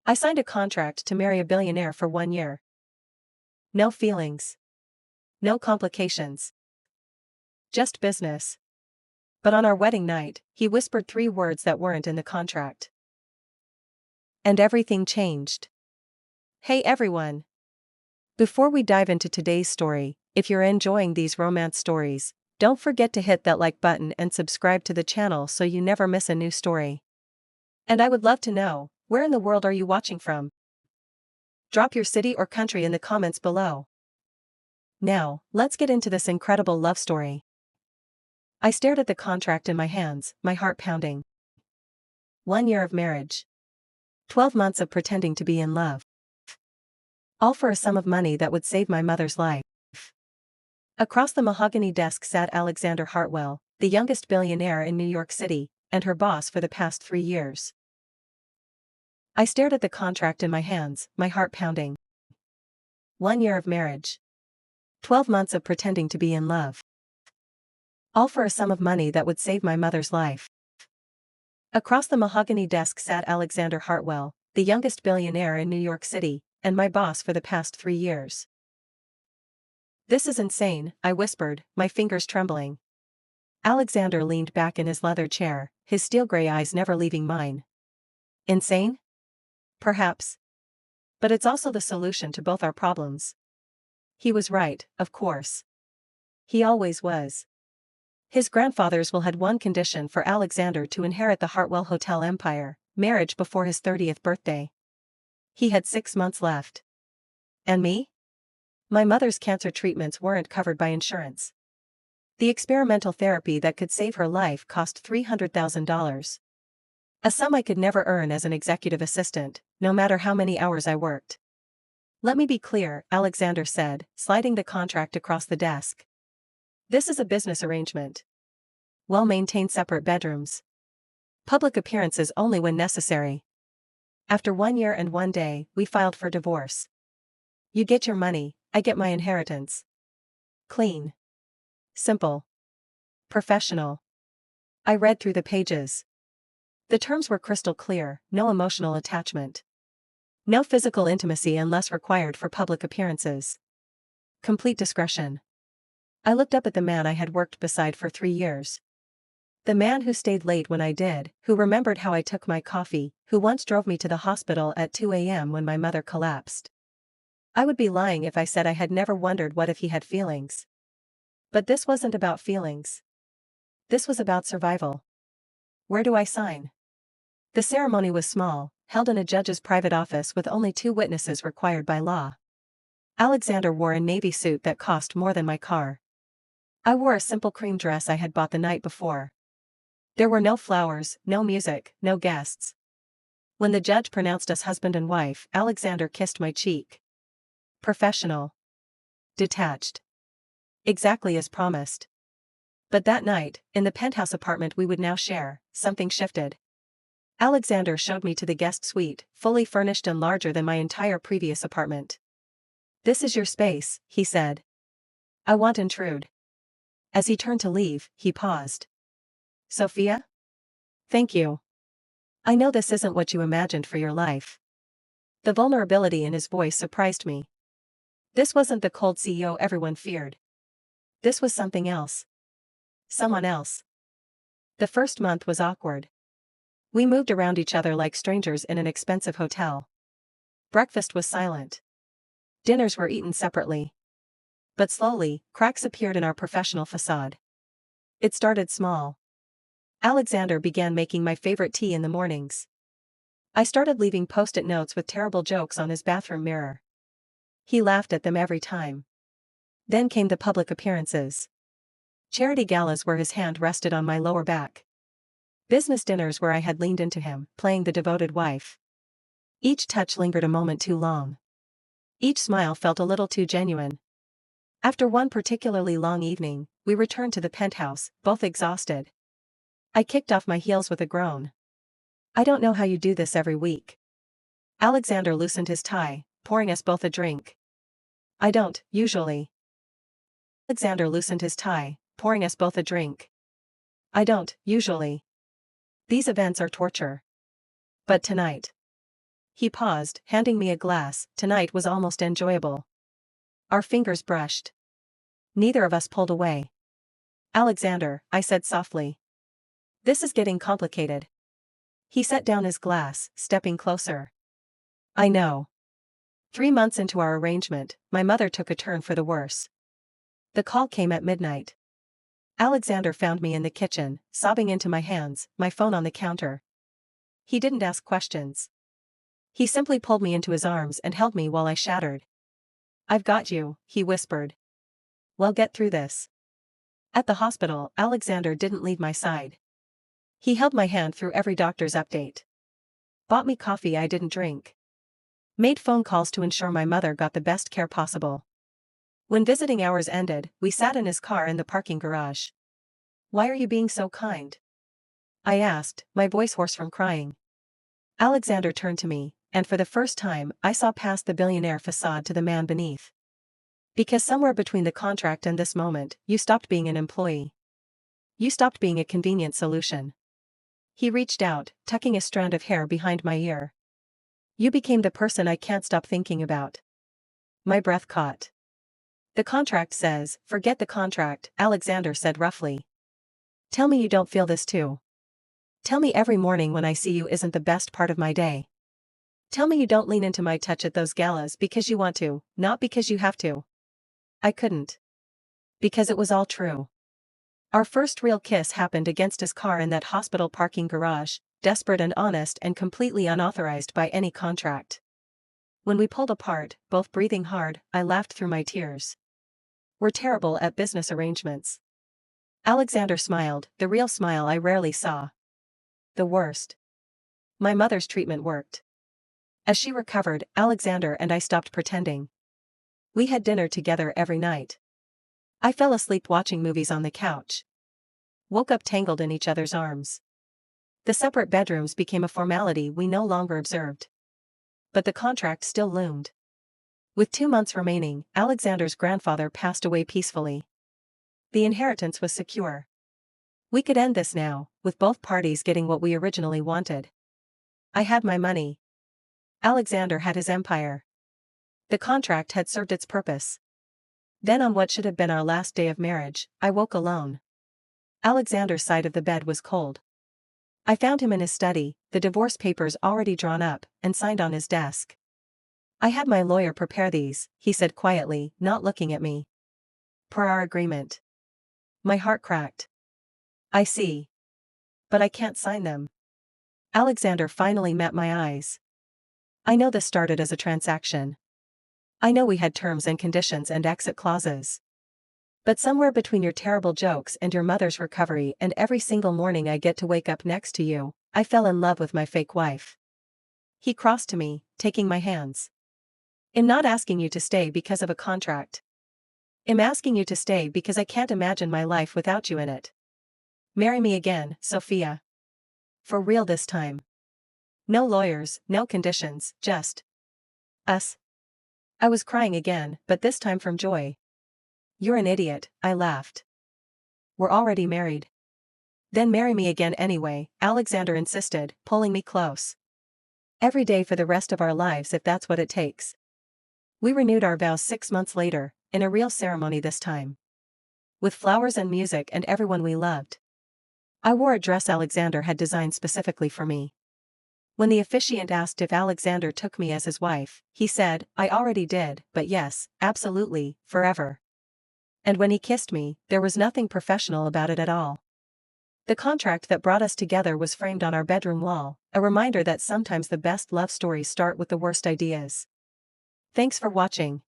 I signed a contract to marry a billionaire for 1 year. No feelings. No complications. Just business. But on our wedding night, he whispered 3 words that weren't in the contract. And everything changed. Hey everyone! Before we dive into today's story, if you're enjoying these romance stories, don't forget to hit that like button and subscribe to the channel so you never miss a new story. And I would love to know, where in the world are you watching from? Drop your city or country in the comments below. Now, let's get into this incredible love story. I stared at the contract in my hands, my heart pounding. 1 year of marriage. 12 months of pretending to be in love. All for a sum of money that would save my mother's life. Across the mahogany desk sat Alexander Hartwell, the youngest billionaire in New York City, and her boss for the past 3 years. I stared at the contract in my hands, my heart pounding. 1 year of marriage. 12 months of pretending to be in love. All for a sum of money that would save my mother's life. Across the mahogany desk sat Alexander Hartwell, the youngest billionaire in New York City, and my boss for the past 3 years. This is insane, I whispered, my fingers trembling. Alexander leaned back in his leather chair, his steel gray eyes never leaving mine. Insane? Perhaps. But it's also the solution to both our problems. He was right, of course. He always was. His grandfather's will had one condition for Alexander to inherit the Hartwell Hotel empire: marriage before his 30th birthday. He had 6 months left. And me? My mother's cancer treatments weren't covered by insurance. The experimental therapy that could save her life cost $300,000. A sum I could never earn as an executive assistant, no matter how many hours I worked. Let me be clear, Alexander said, sliding the contract across the desk. This is a business arrangement. We'll maintain separate bedrooms. Public appearances only when necessary. After 1 year and 1 day, we filed for divorce. You get your money, I get my inheritance. Clean. Simple. Professional. I read through the pages. The terms were crystal clear: no emotional attachment. No physical intimacy unless required for public appearances. Complete discretion. I looked up at the man I had worked beside for 3 years. The man who stayed late when I did, who remembered how I took my coffee, who once drove me to the hospital at 2 a.m. when my mother collapsed. I would be lying if I said I had never wondered what if he had feelings. But this wasn't about feelings. This was about survival. Where do I sign? The ceremony was small, held in a judge's private office with only 2 witnesses required by law. Alexander wore a navy suit that cost more than my car. I wore a simple cream dress I had bought the night before. There were no flowers, no music, no guests. When the judge pronounced us husband and wife, Alexander kissed my cheek. Professional. Detached. Exactly as promised. But that night, in the penthouse apartment we would now share, something shifted. Alexander showed me to the guest suite, fully furnished and larger than my entire previous apartment. This is your space, he said. I won't intrude. As he turned to leave, he paused. Sophia? Thank you. I know this isn't what you imagined for your life. The vulnerability in his voice surprised me. This wasn't the cold CEO everyone feared. This was something else. Someone else. The first month was awkward. We moved around each other like strangers in an expensive hotel. Breakfast was silent. Dinners were eaten separately. But slowly, cracks appeared in our professional facade. It started small. Alexander began making my favorite tea in the mornings. I started leaving post-it notes with terrible jokes on his bathroom mirror. He laughed at them every time. Then came the public appearances. Charity galas where his hand rested on my lower back. Business dinners where I had leaned into him, playing the devoted wife. Each touch lingered a moment too long. Each smile felt a little too genuine. After one particularly long evening, we returned to the penthouse, both exhausted. I kicked off my heels with a groan. I don't know how you do this every week. Alexander loosened his tie, pouring us both a drink. I don't, usually. Alexander loosened his tie, pouring us both a drink. I don't, usually. These events are torture. But tonight. He paused, handing me a glass. Tonight was almost enjoyable. Our fingers brushed. Neither of us pulled away. Alexander, I said softly. This is getting complicated. He set down his glass, stepping closer. I know. 3 months into our arrangement, my mother took a turn for the worse. The call came at midnight. Alexander found me in the kitchen, sobbing into my hands, my phone on the counter. He didn't ask questions. He simply pulled me into his arms and held me while I shattered. I've got you, he whispered. We'll get through this. At the hospital, Alexander didn't leave my side. He held my hand through every doctor's update. Bought me coffee I didn't drink. Made phone calls to ensure my mother got the best care possible. When visiting hours ended, we sat in his car in the parking garage. Why are you being so kind? I asked, my voice hoarse from crying. Alexander turned to me, and for the first time, I saw past the billionaire facade to the man beneath. Because somewhere between the contract and this moment, you stopped being an employee. You stopped being a convenient solution. He reached out, tucking a strand of hair behind my ear. You became the person I can't stop thinking about. My breath caught. The contract says, forget the contract, Alexander said roughly. Tell me you don't feel this too. Tell me every morning when I see you isn't the best part of my day. Tell me you don't lean into my touch at those galas because you want to, not because you have to. I couldn't. Because it was all true. Our first real kiss happened against his car in that hospital parking garage, desperate and honest and completely unauthorized by any contract. When we pulled apart, both breathing hard, I laughed through my tears. We're terrible at business arrangements. Alexander smiled, the real smile I rarely saw. The worst. My mother's treatment worked. As she recovered, Alexander and I stopped pretending. We had dinner together every night. I fell asleep watching movies on the couch. Woke up tangled in each other's arms. The separate bedrooms became a formality we no longer observed. But the contract still loomed. With 2 months remaining, Alexander's grandfather passed away peacefully. The inheritance was secure. We could end this now, with both parties getting what we originally wanted. I had my money. Alexander had his empire. The contract had served its purpose. Then on what should have been our last day of marriage, I woke alone. Alexander's side of the bed was cold. I found him in his study, the divorce papers already drawn up, and signed on his desk. I had my lawyer prepare these, he said quietly, not looking at me. Per our agreement. My heart cracked. I see. But I can't sign them. Alexander finally met my eyes. I know this started as a transaction. I know we had terms and conditions and exit clauses. But somewhere between your terrible jokes and your mother's recovery and every single morning I get to wake up next to you, I fell in love with my fake wife. He crossed to me, taking my hands. I'm not asking you to stay because of a contract. I'm asking you to stay because I can't imagine my life without you in it. Marry me again, Sophia. For real this time. No lawyers, no conditions, just us. I was crying again, but this time from joy. You're an idiot, I laughed. We're already married. Then marry me again anyway, Alexander insisted, pulling me close. Every day for the rest of our lives if that's what it takes. We renewed our vows 6 months later, in a real ceremony this time. With flowers and music and everyone we loved. I wore a dress Alexander had designed specifically for me. When the officiant asked if Alexander took me as his wife, he said, I already did, but yes, absolutely, forever. And when he kissed me, there was nothing professional about it at all. The contract that brought us together was framed on our bedroom wall, a reminder that sometimes the best love stories start with the worst ideas. Thanks for watching.